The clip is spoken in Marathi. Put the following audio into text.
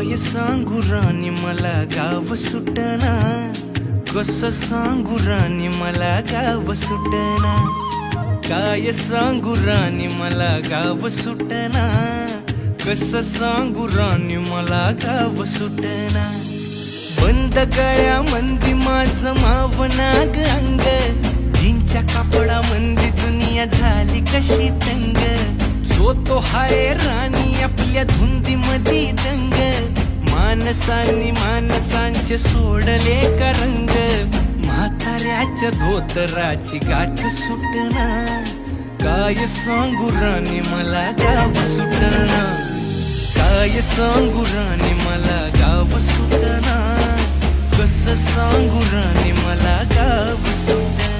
काय सांगू राणी मला गाव सुटना, कसं सांगू राणी मला गाव सुटना, काय सांगू राणी मला गाव सुटना, कसं सांगू राणी मला गाव सुटना. बंद गळ्या मंदी माझं मावनाग अंग, जीनच्या कापडा मंदी दुनिया झाली कशी तंग. जो तो हाय राणी आपल्या धुंदी मधी दंग, माणसांनी माणसांचे सोडले का रंग. म्हाताऱ्याच्या धोतराची गाठ सुटना, काय सांगू राणी मला गाव सुटना, काय सांगू राणी मला गाव सुटना, कसं सांगू राणी मला गाव सुटना.